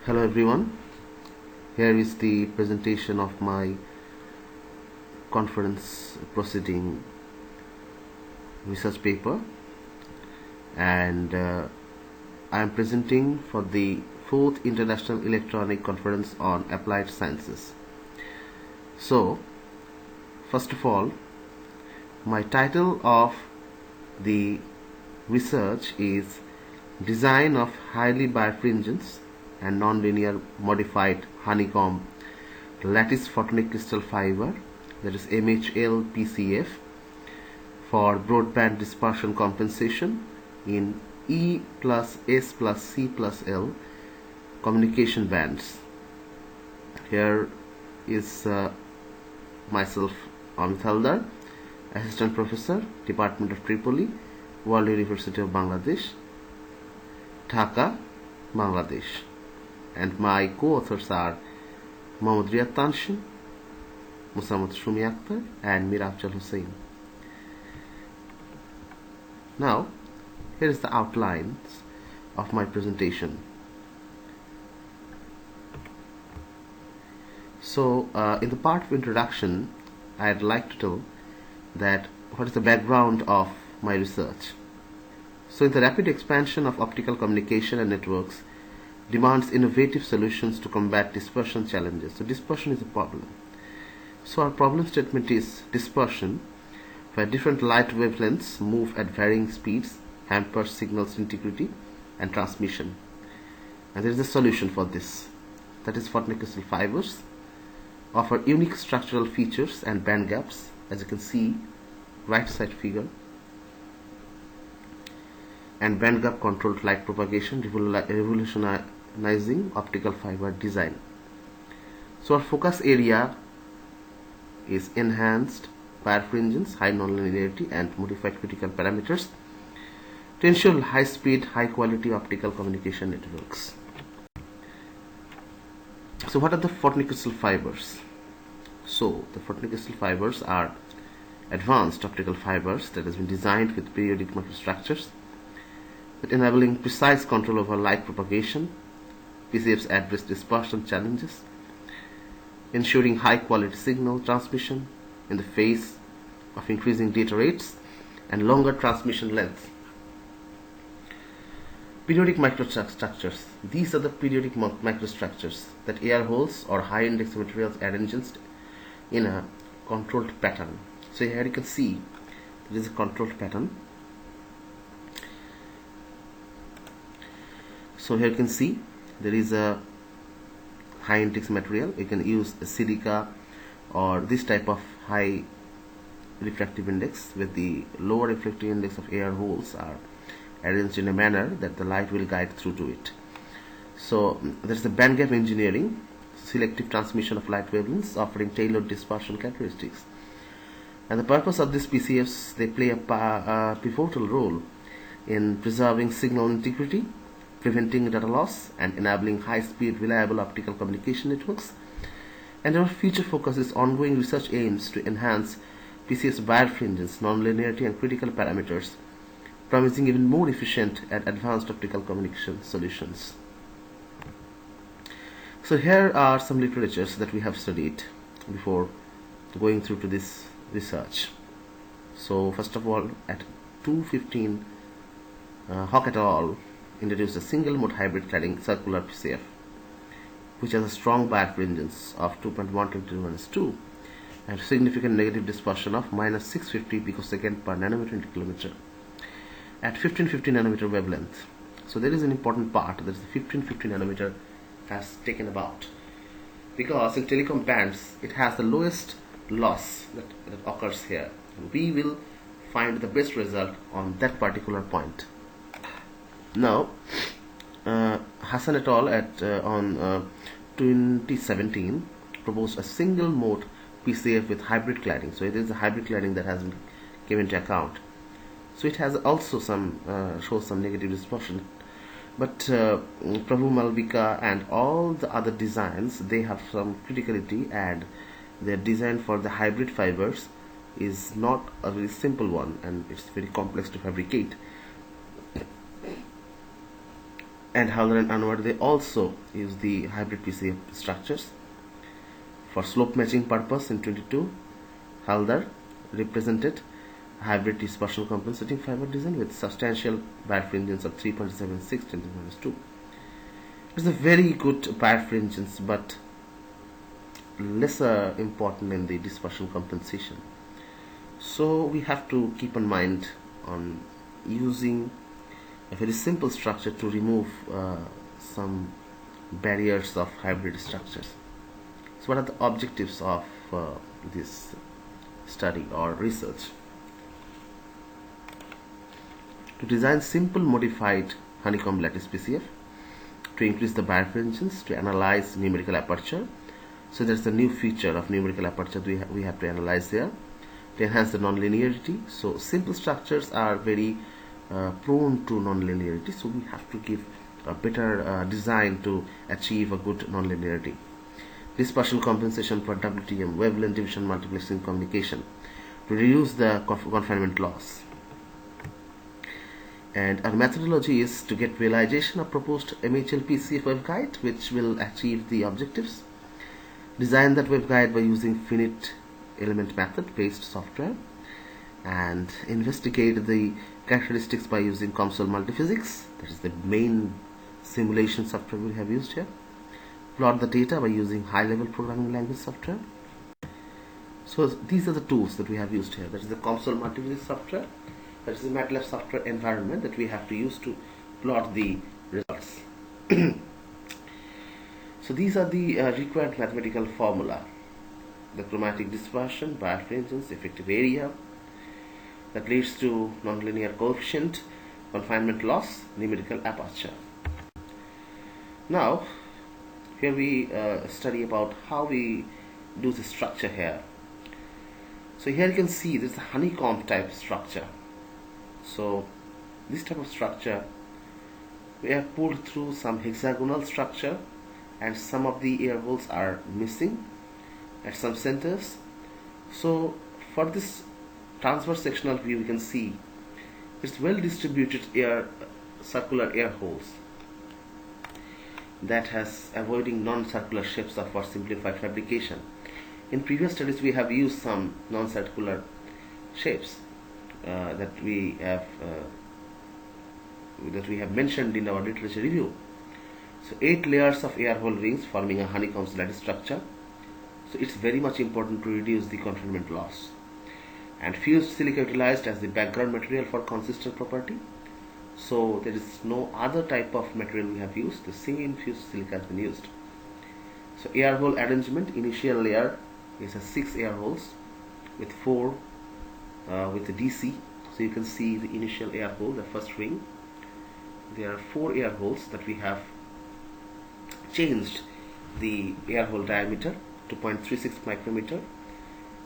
Hello everyone, here is the presentation of my conference proceeding research paper, and I am presenting for the 4th International Electronic Conference on Applied Sciences. So, first of all, my title of the research is Design of Highly Birefringence and Nonlinear Modified Honeycomb Lattice Photonic Crystal Fiber, that is MHL PCF, for broadband dispersion compensation in E plus S plus C plus L communication bands. Here is myself, Int'l, Assistant Professor, Department of Tripoli, World University of Bangladesh, Dhaka, Bangladesh. And my co-authors are Mohammad Riyad Tanshin, Musamad Shumi Akhtar, and Mir Afzal Hussain. Now, here is the outlines of my presentation. So, in the part of introduction, I'd like to tell that what is the background of my research. So, in the rapid expansion of optical communication and networks, demands innovative solutions to combat dispersion challenges. So dispersion is a problem. So our problem statement is dispersion, where different light wavelengths move at varying speeds, hampers signals integrity and transmission. And there is a solution for this. That is, photonic crystal fibers offer unique structural features and band gaps, as you can see, right side figure, and band gap controlled light propagation, revolutionizing optical fiber design. So our focus area is enhanced birefringence, high nonlinearity and modified critical parameters to ensure high speed, high quality optical communication networks. So what are the photonic crystal fibers? So the photonic crystal fibers are advanced optical fibers that has been designed with periodic microstructures that enabling precise control over light propagation. PCFs address dispersion challenges, ensuring high quality signal transmission in the face of increasing data rates and longer transmission length. Periodic microstructures. These are the periodic microstructures that air holes or high index materials arranged in a controlled pattern. So here you can see there is a controlled pattern. So here you can see there is a high index material. You can use a silica or this type of high refractive index, with the lower refractive index of air holes are arranged in a manner that the light will guide through to it. So there is the band gap engineering, selective transmission of light wavelengths offering tailored dispersion characteristics. And the purpose of these PCFs, they play a pivotal role in preserving signal integrity, preventing data loss and enabling high-speed, reliable optical communication networks. And our future focus is ongoing research aims to enhance PCS birefringence, nonlinearity and critical parameters, promising even more efficient and advanced optical communication solutions. So here are some literatures that we have studied before going through to this research. So first of all, at 2015, Hock et al. Introduced a single mode hybrid cladding circular PCF, which has a strong birefringence of 2.121:2 and significant negative dispersion of minus 650 picosecond per nanometer into kilometer at 1550 nanometer wavelength. So there is an important part that the 1550 nanometer has taken about, because in telecom bands it has the lowest loss that occurs here. We will find the best result on that particular point. Now, Hassan et al. On 2017 proposed a single mode PCF with hybrid cladding. So it is a hybrid cladding that has been given into account. So it has also shows some negative dispersion. But Prabhu Malvika and all the other designs, they have some criticality, and their design for the hybrid fibers is not a very simple one, and it's very complex to fabricate. and Halder and Anwar, they also use the hybrid PCF structures. For slope matching purpose in 22, Halder represented hybrid dispersion compensating fiber design with substantial birefringence of 3.76 10⁻². It's a very good birefringence, but lesser important in the dispersion compensation. So we have to keep in mind on using a very simple structure to remove some barriers of hybrid structures. So what are the objectives of this study or research? To design simple modified honeycomb lattice PCF, to increase the birefringence, to analyze numerical aperture. So there's a new feature of numerical aperture we have to analyze there, to enhance the nonlinearity. So simple structures are very prone to nonlinearity, so we have to give a better design to achieve a good nonlinearity. Dispersion compensation for WTM, wavelength division multiplexing communication, to reduce the confinement loss. And our methodology is to get realization of proposed MHL PCF waveguide, which will achieve the objectives. Design that waveguide by using finite element method based software, and investigate the characteristics by using COMSOL multiphysics. That is the main simulation software we have used here. Plot the data by using high-level programming language software. So these are the tools that we have used here. That is the COMSOL multiphysics software. That is the MATLAB software environment that we have to use to plot the results. So these are the required mathematical formula: the chromatic dispersion, birefringence, effective area that leads to nonlinear coefficient, confinement loss, numerical aperture. Now here we study about how we do the structure here. So here you can see this is a honeycomb type structure. So this type of structure we have pulled through some hexagonal structure, and some of the air holes are missing at some centers. So for this transverse sectional view, you can see it's well distributed circular air holes that has avoiding non-circular shapes for simplified fabrication. In previous studies we have used some non-circular shapes that we have mentioned in our literature review. So 8 layers of air hole rings forming a honeycomb lattice structure. So it's very much important to reduce the confinement loss. And fused silica utilized as the background material for consistent property. So there is no other type of material we have used. The same fused silica has been used. So air hole arrangement: initial layer is a 6 air holes with 4 with the DC. So you can see the initial air hole, the first ring. There are 4 air holes that we have changed the air hole diameter to 0.36 micrometer.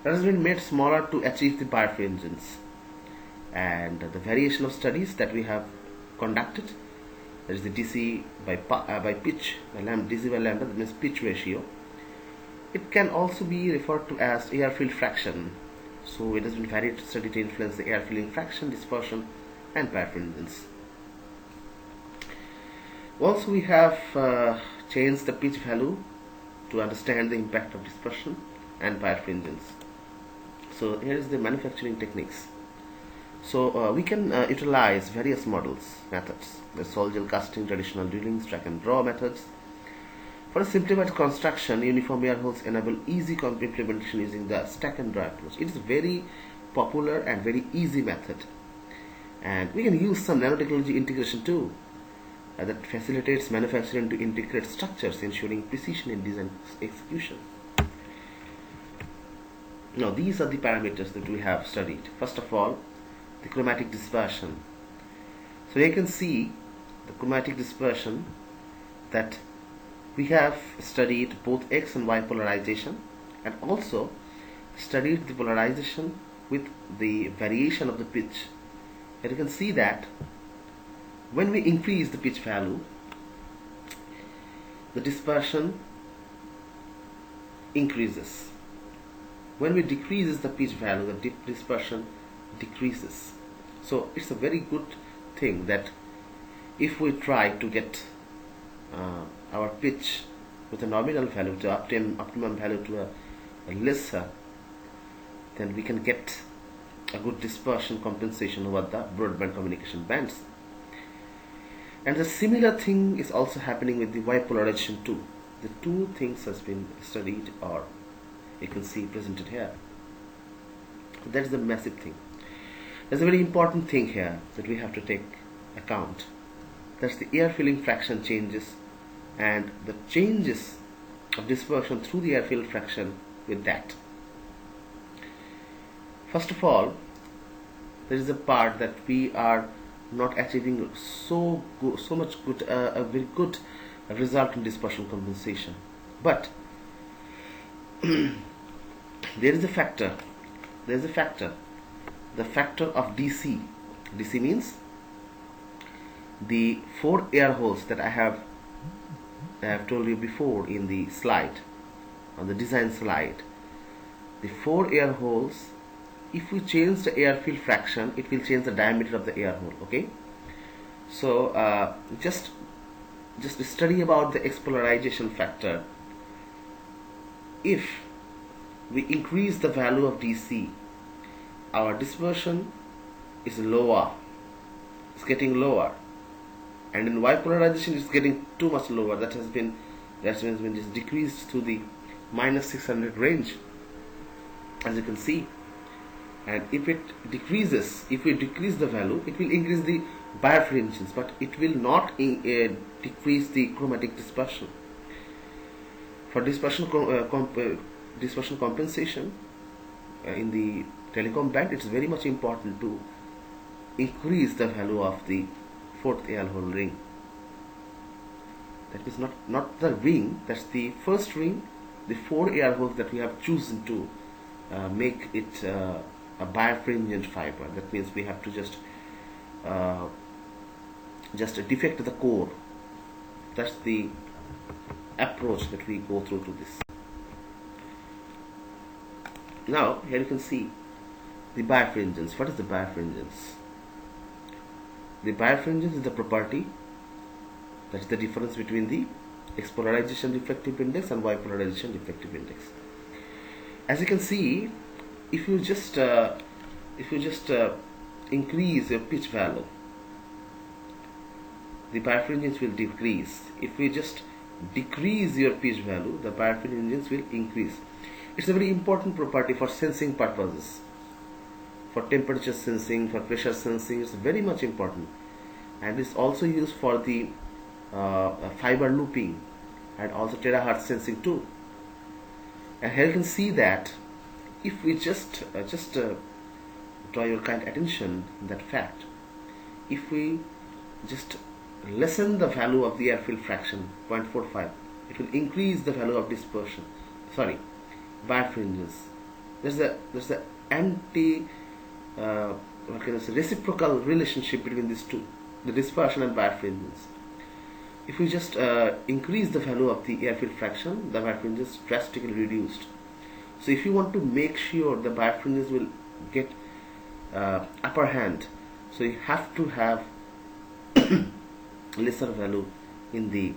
That has been made smaller to achieve the birefringence. And the variation of studies that we have conducted, that is the DC by pitch, DC by lambda, that means pitch ratio. It can also be referred to as air field fraction. So it has been varied study to influence the air filling fraction, dispersion, and birefringence. Also we have changed the pitch value to understand the impact of dispersion and birefringence. So here is the manufacturing techniques. So we can utilize various methods, the sol gel casting, traditional drilling, track and draw methods. For a simplified construction, uniform air holes enable easy implementation using the stack and draw approach. It is a very popular and very easy method. And we can use some nanotechnology integration too that facilitates manufacturing to integrate structures, ensuring precision in design execution. Now these are the parameters that we have studied. First of all, the chromatic dispersion. So you can see the chromatic dispersion that we have studied both X and Y polarization, and also studied the polarization with the variation of the pitch. And you can see that when we increase the pitch value, the dispersion increases. When we decrease the pitch value, the dispersion decreases. So it's a very good thing that if we try to get pitch with a nominal value to optimum value to a lesser, then we can get a good dispersion compensation over the broadband communication bands. And the similar thing is also happening with the Y polarization too. The two things has been studied, or you can see presented here. That's the massive thing. There's a very important thing here that we have to take account. That's the air filling fraction changes and the changes of dispersion through the air fill fraction with that. First of all, there is a part that we are not achieving so much good, a very good result in dispersion compensation. But there is a factor. There is a factor. The factor of DC. DC means the 4 air holes that I have told you before in the slide, on the design slide. The 4 air holes, if we change the air fill fraction, it will change the diameter of the air hole. Okay, so just study about the expolarization factor. If we increase the value of DC, our dispersion is lower, it's getting lower, and in Y polarization it's getting too much lower. That has been just decreased to the -600 range, as you can see. And if it decreases, if we decrease the value, it will increase the birefringence, but it will not decrease the chromatic dispersion. For dispersion compensation in the telecom band, it's very much important to increase the value of the 4th air hole ring. That is not the ring, that's the first ring, the 4 air holes that we have chosen to make it a birefringent fiber. That means we have to just defect the core. That's the approach that we go through to this. Now here you can see the birefringence. What is the birefringence? The birefringence is the property, that's the difference between the expolarization diffractive index and Y polarization diffractive index. As you can see, if you just increase your pitch value, the birefringence will decrease. If we just decrease your pitch value, the birefringence will increase. It's a very important property for sensing purposes, for temperature sensing, for pressure sensing. It's very much important, and it's also used for the fiber looping and also terahertz sensing too. And here you can see that if we just draw your kind attention that fact, if we just lessen the value of the air fill fraction 0.45, it will increase the value of dispersion, birefringence. There's the anti what can I say, reciprocal relationship between these two, the dispersion and birefringence. If we just increase the value of the air fill fraction, the birefringence is drastically reduced. So if you want to make sure the birefringence will get upper hand, so you have to have lesser value in the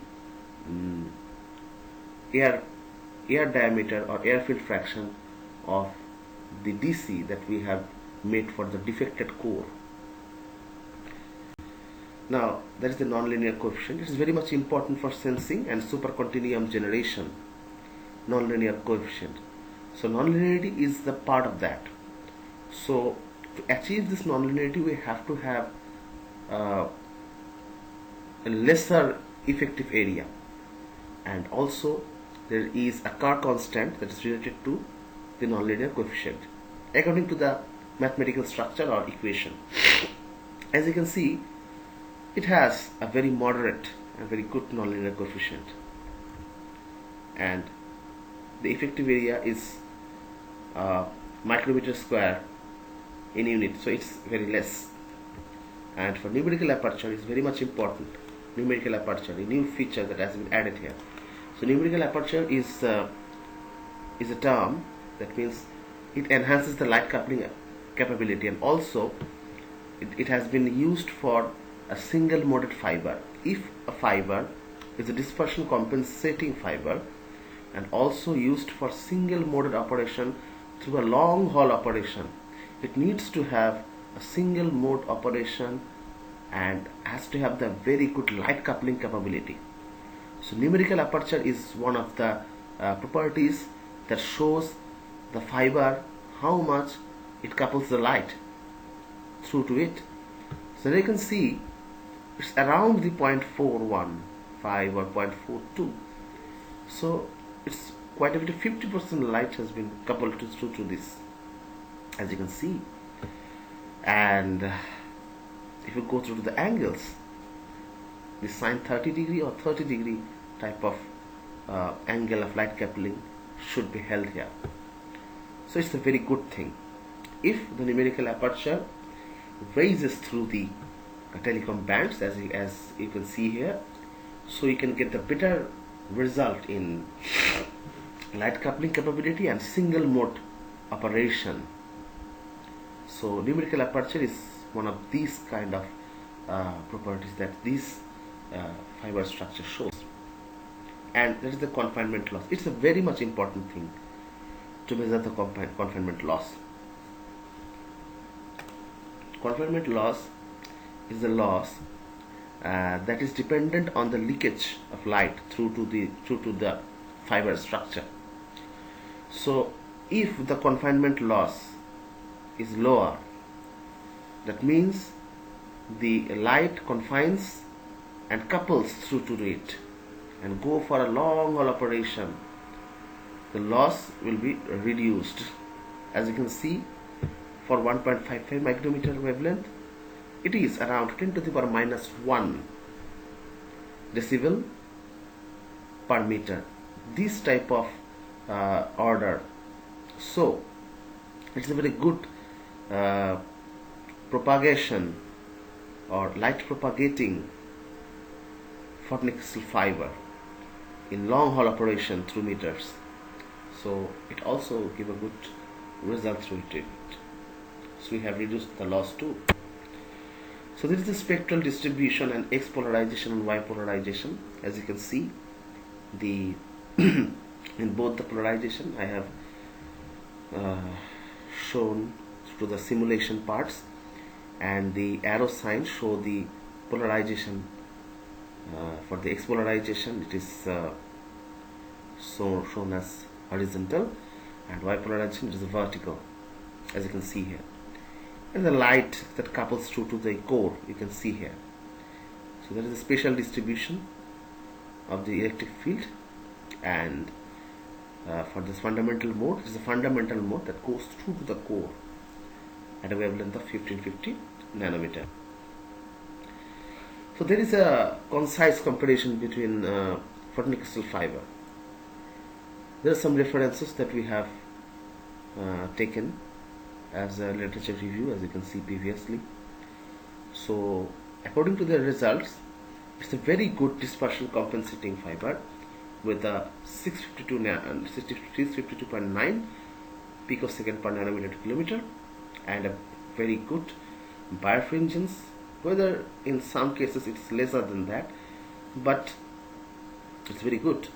air diameter or air fill fraction of the DC that we have made for the defected core. Now that is the nonlinear coefficient. It is very much important for sensing and supercontinuum generation. Nonlinear coefficient. So nonlinearity is the part of that. So to achieve this nonlinearity, we have to have a lesser effective area, and also there is a Kerr constant that is related to the nonlinear coefficient according to the mathematical structure or equation. As you can see, it has a very moderate and very good nonlinear coefficient, and the effective area is micrometer square in unit, so it's very less. And for numerical aperture, is very much important. Numerical aperture, a new feature that has been added here. So numerical aperture is a term that means it enhances the light coupling capability, and also it has been used for a single moded fiber. If a fiber is a dispersion compensating fiber and also used for single moded operation through a long haul operation. It needs to have a single mode operation and has to have the very good light coupling capability. So numerical aperture is one of the properties that shows the fiber how much it couples the light through to it. So you can see it's around the 0.415 or 0.42. So it's quite a bit of 50% light has been coupled through to this, as you can see. And if you go through to the angles, the sine 30 degree or 30 degree type of angle of light coupling should be held here. So it's a very good thing. If the numerical aperture raises through the telecom bands, as you can see here, so you can get the better result in light coupling capability and single mode operation. So numerical aperture is one of these kind of properties that this fiber structure shows. And that is the confinement loss. It's a very much important thing to measure the confinement loss. Confinement loss is the loss that is dependent on the leakage of light through to the fiber structure. So if the confinement loss is lower, that means the light confines and couples through to it and go for a long haul operation, the loss will be reduced. As you can see, for 1.55 micrometer wavelength, it is around 10 to the power minus 1 decibel per meter. This type of order. So it's a very good propagation or light propagating photonic fiber in long haul operation through meters. So it also give a good result through it. So we have reduced the loss too. So this is the spectral distribution and X polarization and Y polarization. As you can see, the in both the polarization I have shown to the simulation parts, and the arrow signs show the polarization. For the X polarization, it is shown as horizontal, and Y polarization is vertical, as you can see here. And the light that couples through to the core, you can see here. So there is a spatial distribution of the electric field, and for this fundamental mode, it is a fundamental mode that goes through to the core at a wavelength of 1550 nanometer. So there is a concise comparison between photonic crystal fiber. There are some references that we have taken as a literature review, as you can see previously. So according to the results, it's a very good dispersion compensating fiber with a 652.9 picosecond per nanometer to kilometer, and a very good birefringence, whether in some cases it's lesser than that, but it's very good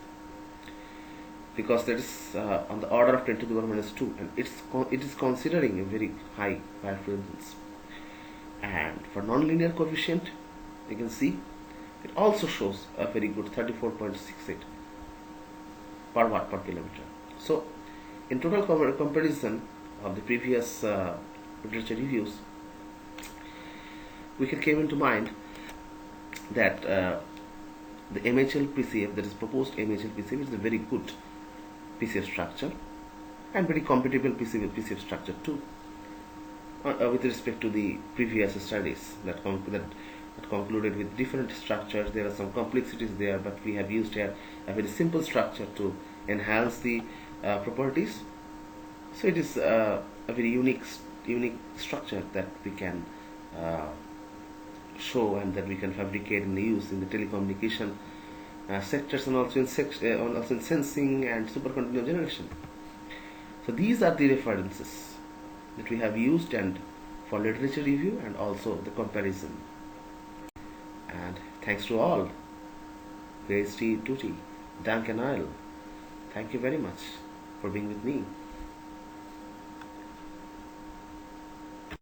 because that is on the order of 10 to the power minus 2, and it is considering a very high birefringence. And for nonlinear coefficient, you can see it also shows a very good 34.68 per watt per kilometer. So in total comparison of the previous literature reviews, we came into mind that the MHL PCF, that is proposed MHL PCF, is a very good PCF structure and very compatible PCF structure too, with respect to the previous studies that concluded with different structures. There are some complexities there, but we have used here a very simple structure to enhance the properties. So it is a very unique structure that we can show and that we can fabricate and use in the telecommunication sectors, and also in sensing and supercontinuum generation. So these are the references that we have used and for literature review and also the comparison. And thanks to all. Grace T. Tutti, Duncan Isle. Thank you very much for being with me.